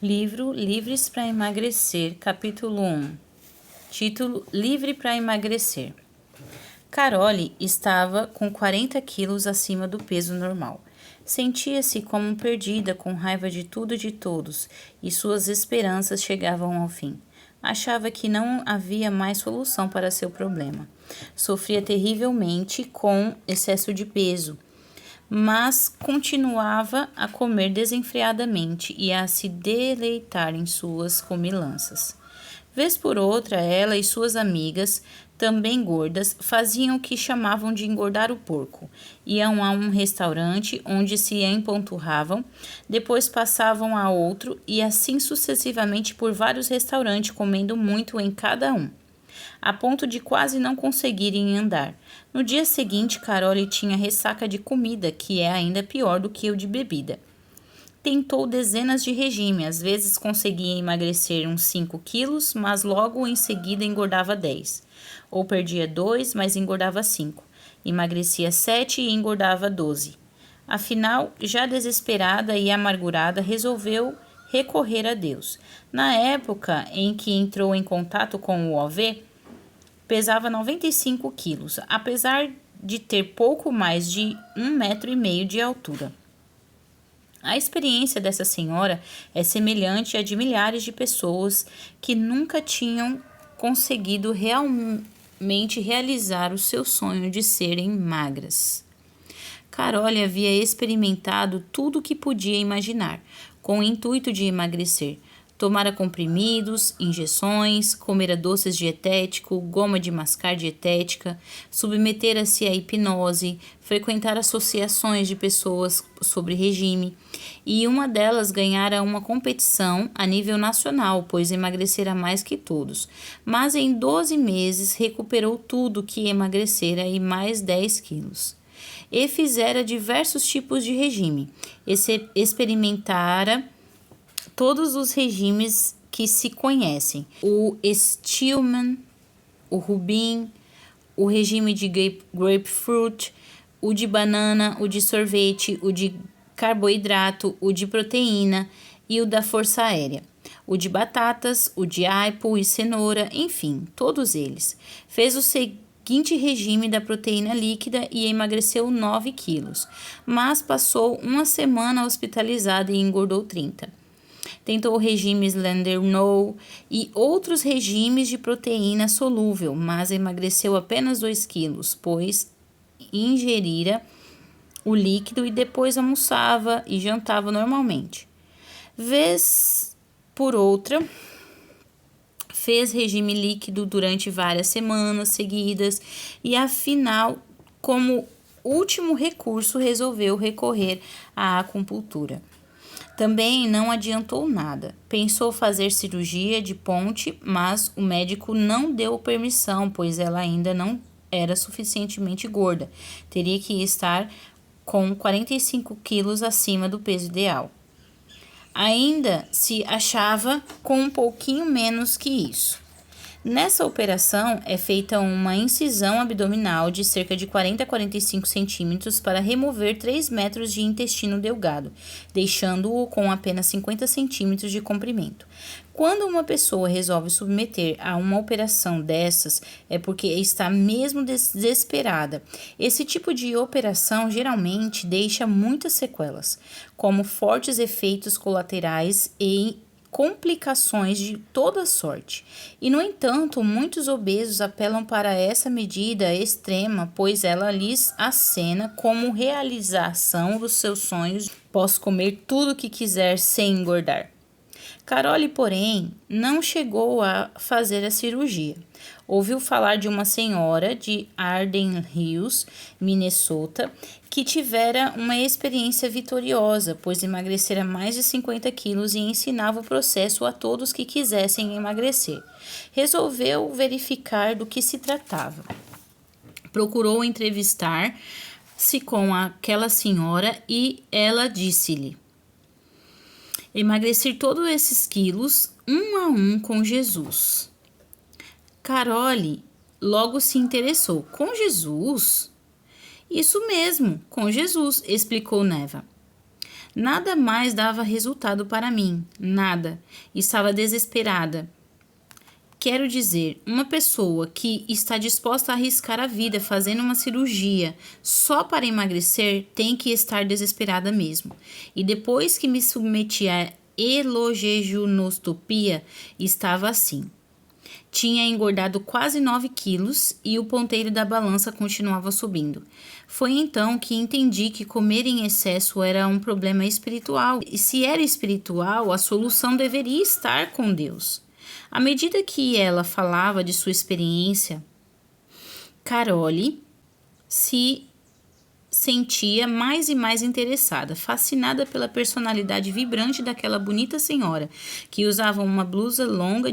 Livro Livres para Emagrecer, capítulo 1. Título: Livre para Emagrecer. Carole estava com 40 quilos acima do peso normal. Sentia-se como perdida, com raiva de tudo e de todos, e suas esperanças chegavam ao fim. Achava que não havia mais solução para seu problema. Sofria terrivelmente com excesso de peso, mas continuava a comer desenfreadamente e a se deleitar em suas comilanças. Vez por outra, ela e suas amigas, também gordas, faziam o que chamavam de engordar o porco. Iam a um restaurante onde se empanturravam, depois passavam a outro e assim sucessivamente por vários restaurantes, comendo muito em cada um, a ponto de quase não conseguirem andar. No dia seguinte, Carole tinha ressaca de comida, que é ainda pior do que o de bebida. Tentou dezenas de regimes, às vezes conseguia emagrecer uns 5 quilos, mas logo em seguida engordava 10. Ou perdia 2, mas engordava 5. Emagrecia 7 e engordava 12. Afinal, já desesperada e amargurada, resolveu recorrer a Deus. Na época em que entrou em contato com o OV, pesava 95 quilos, apesar de ter pouco mais de 1,5 metro de altura. A experiência dessa senhora é semelhante à de milhares de pessoas que nunca tinham conseguido realmente realizar o seu sonho de serem magras. Carole havia experimentado tudo o que podia imaginar, com o intuito de emagrecer. Tomara comprimidos, injeções, comera doces dietético, goma de mascar dietética, submetera-se à hipnose, frequentar associações de pessoas sobre regime, e uma delas ganhara uma competição a nível nacional, pois emagrecera mais que todos. Mas em 12 meses recuperou tudo que emagrecera e mais 10 quilos. E fizera diversos tipos de regime. Experimentara todos os regimes que se conhecem: o Stillman, o Rubin, o regime de grapefruit, o de banana, o de sorvete, o de carboidrato, o de proteína e o da força aérea, o de batatas, o de aipo e cenoura, enfim, todos eles. Fez o seguinte regime da proteína líquida e emagreceu 9 quilos, mas passou uma semana hospitalizada e engordou 30. Tentou o regime Slender-No e outros regimes de proteína solúvel, mas emagreceu apenas 2 quilos, pois ingerira o líquido e depois almoçava e jantava normalmente. Vez por outra, fez regime líquido durante várias semanas seguidas e, afinal, como último recurso, resolveu recorrer à acupuntura. Também não adiantou nada. Pensou fazer cirurgia de ponte, mas o médico não deu permissão, pois ela ainda não era suficientemente gorda. Teria que estar com 45 quilos acima do peso ideal. Ainda se achava com um pouquinho menos que isso. Nessa operação é feita uma incisão abdominal de cerca de 40 a 45 centímetros para remover 3 metros de intestino delgado, deixando-o com apenas 50 centímetros de comprimento. Quando uma pessoa resolve submeter a uma operação dessas, é porque está mesmo desesperada. Esse tipo de operação geralmente deixa muitas sequelas, como fortes efeitos colaterais e complicações de toda sorte. E, no entanto, muitos obesos apelam para essa medida extrema, pois ela lhes acena como realização dos seus sonhos. Posso comer tudo o que quiser sem engordar. Carole, porém, não chegou a fazer a cirurgia. Ouviu falar de uma senhora de Arden Hills, Minnesota, que tivera uma experiência vitoriosa, pois emagrecera mais de 50 quilos e ensinava o processo a todos que quisessem emagrecer. Resolveu verificar do que se tratava. Procurou entrevistar-se com aquela senhora e ela disse-lhe: emagrecer todos esses quilos, um a um, com Jesus. Carole logo se interessou. Com Jesus? Isso mesmo, com Jesus, explicou Neva. Nada mais dava resultado para mim, nada. Estava desesperada. Quero dizer, uma pessoa que está disposta a arriscar a vida fazendo uma cirurgia só para emagrecer tem que estar desesperada mesmo. E depois que me submeti à elogejunostopia, estava assim. Tinha engordado quase 9 quilos e o ponteiro da balança continuava subindo. Foi então que entendi que comer em excesso era um problema espiritual. E se era espiritual, a solução deveria estar com Deus. À medida que ela falava de sua experiência, Carole se sentia mais e mais interessada, fascinada pela personalidade vibrante daquela bonita senhora, que usava uma blusa longa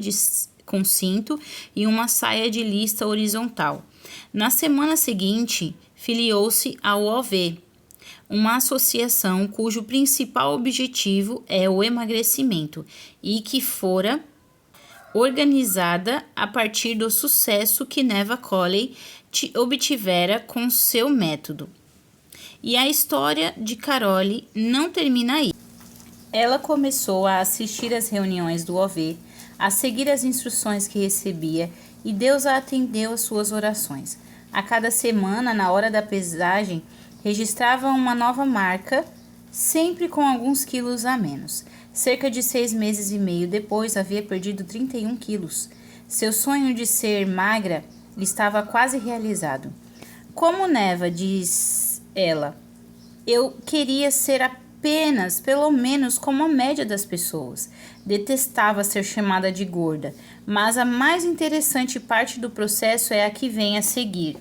com cinto e uma saia de lista horizontal. Na semana seguinte, filiou-se ao OV, uma associação cujo principal objetivo é o emagrecimento e que fora organizada a partir do sucesso que Neva Coley obtivera com seu método. E a história de Carole não termina aí. Ela começou a assistir às reuniões do OV, a seguir as instruções que recebia, e Deus a atendeu às suas orações. A cada semana, na hora da pesagem, registrava uma nova marca, sempre com alguns quilos a menos. Cerca de 6 meses e meio depois, havia perdido 31 quilos. Seu sonho de ser magra estava quase realizado. Como Neva, diz ela, eu queria ser apenas, pelo menos, como a média das pessoas. Detestava ser chamada de gorda, mas a mais interessante parte do processo é a que vem a seguir.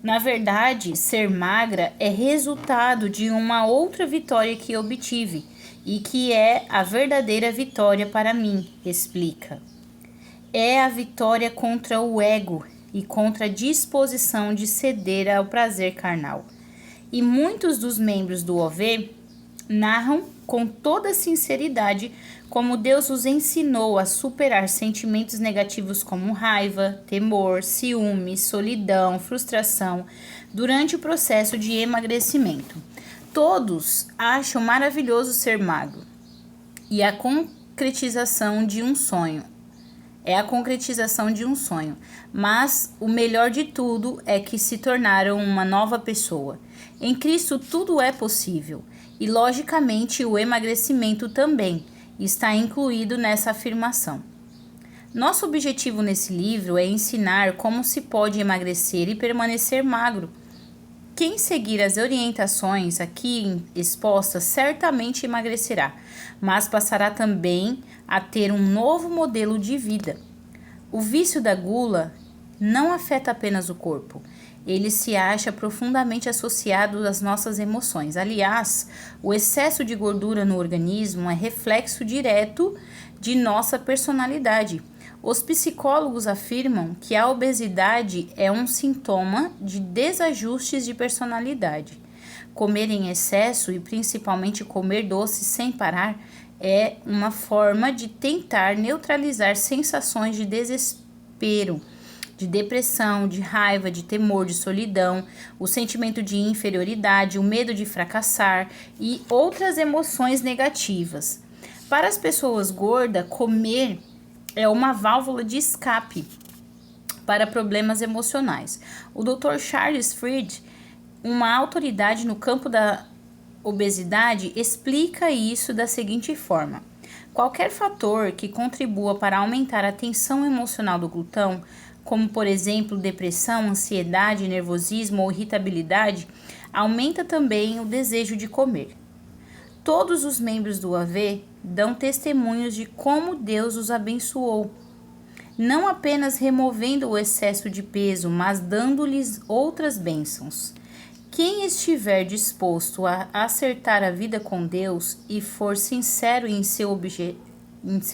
Na verdade, ser magra é resultado de uma outra vitória que obtive, e que é a verdadeira vitória para mim, explica. É a vitória contra o ego e contra a disposição de ceder ao prazer carnal. E muitos dos membros do OV narram com toda sinceridade como Deus os ensinou a superar sentimentos negativos como raiva, temor, ciúme, solidão, frustração durante o processo de emagrecimento. Todos acham maravilhoso ser magro e a concretização de um sonho. Mas o melhor de tudo é que se tornaram uma nova pessoa. Em Cristo tudo é possível e, logicamente, o emagrecimento também está incluído nessa afirmação. Nosso objetivo nesse livro é ensinar como se pode emagrecer e permanecer magro. Quem seguir as orientações aqui expostas certamente emagrecerá, mas passará também a ter um novo modelo de vida. O vício da gula não afeta apenas o corpo, ele se acha profundamente associado às nossas emoções. Aliás, o excesso de gordura no organismo é reflexo direto de nossa personalidade. Os psicólogos afirmam que a obesidade é um sintoma de desajustes de personalidade. Comer em excesso e principalmente comer doces sem parar é uma forma de tentar neutralizar sensações de desespero, de depressão, de raiva, de temor, de solidão, o sentimento de inferioridade, o medo de fracassar e outras emoções negativas. Para as pessoas gordas, comer é uma válvula de escape para problemas emocionais. O Dr. Charles Fried, uma autoridade no campo da obesidade, explica isso da seguinte forma: qualquer fator que contribua para aumentar a tensão emocional do glutão, como por exemplo depressão, ansiedade, nervosismo ou irritabilidade, aumenta também o desejo de comer. Todos os membros do AV dão testemunhos de como Deus os abençoou, não apenas removendo o excesso de peso, mas dando-lhes outras bênçãos. Quem estiver disposto a acertar a vida com Deus e for sincero em seu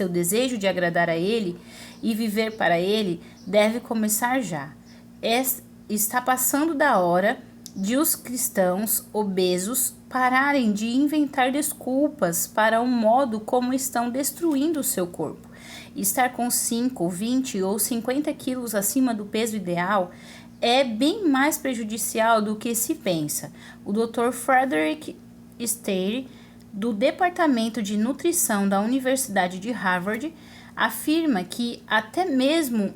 desejo de agradar a Ele e viver para Ele, deve começar já. Está passando da hora de os cristãos obesos pararem de inventar desculpas para o modo como estão destruindo o seu corpo. Estar com 5, 20 ou 50 quilos acima do peso ideal é bem mais prejudicial do que se pensa. O Dr. Frederick Stare do Departamento de Nutrição da Universidade de Harvard afirma que até mesmo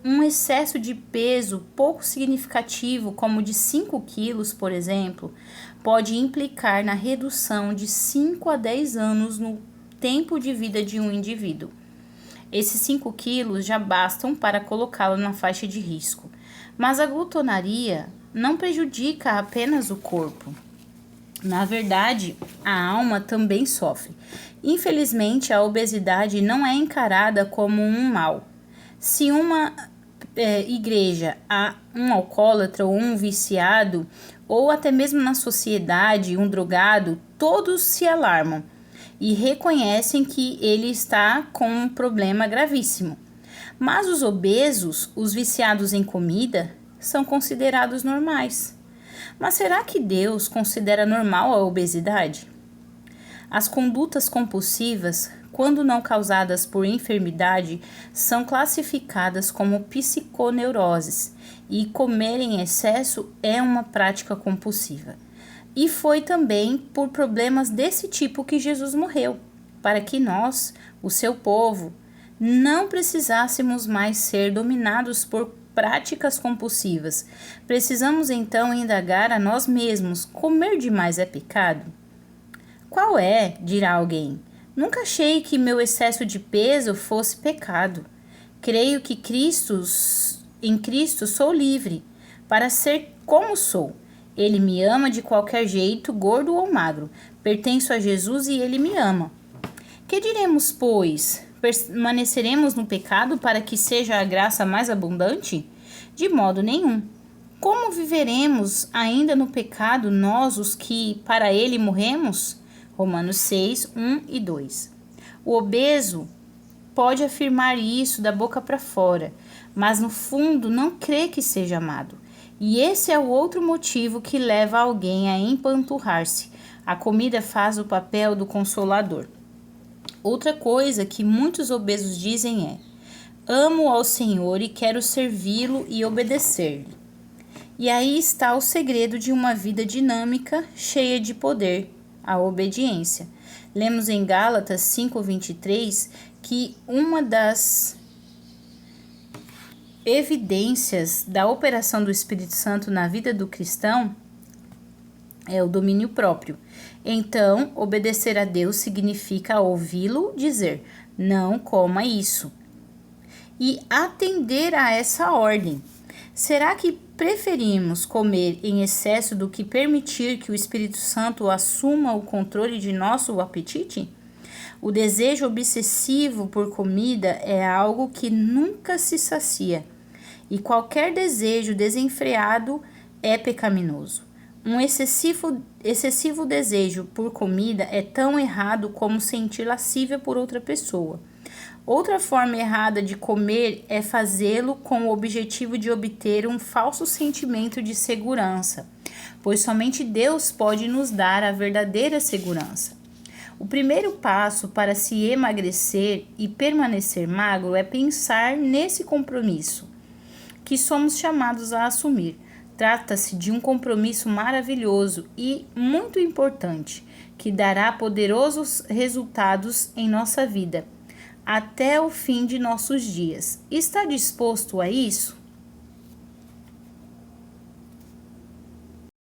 um excesso de peso pouco significativo, como de 5 quilos, por exemplo, pode implicar na redução de 5 a 10 anos no tempo de vida de um indivíduo. Esses 5 quilos já bastam para colocá-lo na faixa de risco. Mas a glutonaria não prejudica apenas o corpo. Na verdade, a alma também sofre. Infelizmente, a obesidade não é encarada como um mal. Se uma igreja há um alcoólatra ou um viciado, ou até mesmo na sociedade um drogado, todos se alarmam e reconhecem que ele está com um problema gravíssimo. Mas os obesos, os viciados em comida, são considerados normais. Mas será que Deus considera normal a obesidade? As condutas compulsivas, quando não causadas por enfermidade, são classificadas como psiconeuroses, e comer em excesso é uma prática compulsiva. E foi também por problemas desse tipo que Jesus morreu, para que nós, o seu povo, não precisássemos mais ser dominados por práticas compulsivas. Precisamos então indagar a nós mesmos: comer demais é pecado? Qual é, dirá alguém. Nunca achei que meu excesso de peso fosse pecado. Creio que em Cristo sou livre para ser como sou. Ele me ama de qualquer jeito, gordo ou magro. Pertenço a Jesus e ele me ama. Que diremos, pois? Permaneceremos no pecado para que seja a graça mais abundante? De modo nenhum. Como viveremos ainda no pecado nós, os que para ele morremos? Romanos 6, 1 e 2. O obeso pode afirmar isso da boca para fora, mas no fundo não crê que seja amado. E esse é o outro motivo que leva alguém a empanturrar-se. A comida faz o papel do consolador. Outra coisa que muitos obesos dizem é: amo ao Senhor e quero servi-lo e obedecer-lhe. E aí está o segredo de uma vida dinâmica, cheia de poder, a obediência. Lemos em Gálatas 5:23 que uma das evidências da operação do Espírito Santo na vida do cristão é o domínio próprio. Então, obedecer a Deus significa ouvi-lo dizer: não coma isso, e atender a essa ordem. Será que preferimos comer em excesso do que permitir que o Espírito Santo assuma o controle de nosso apetite? O desejo obsessivo por comida é algo que nunca se sacia, e qualquer desejo desenfreado é pecaminoso. Um excessivo desejo por comida é tão errado como sentir lascívia por outra pessoa. Outra forma errada de comer é fazê-lo com o objetivo de obter um falso sentimento de segurança, pois somente Deus pode nos dar a verdadeira segurança. O primeiro passo para se emagrecer e permanecer magro é pensar nesse compromisso que somos chamados a assumir. Trata-se de um compromisso maravilhoso e muito importante, que dará poderosos resultados em nossa vida, até o fim de nossos dias. Está disposto a isso?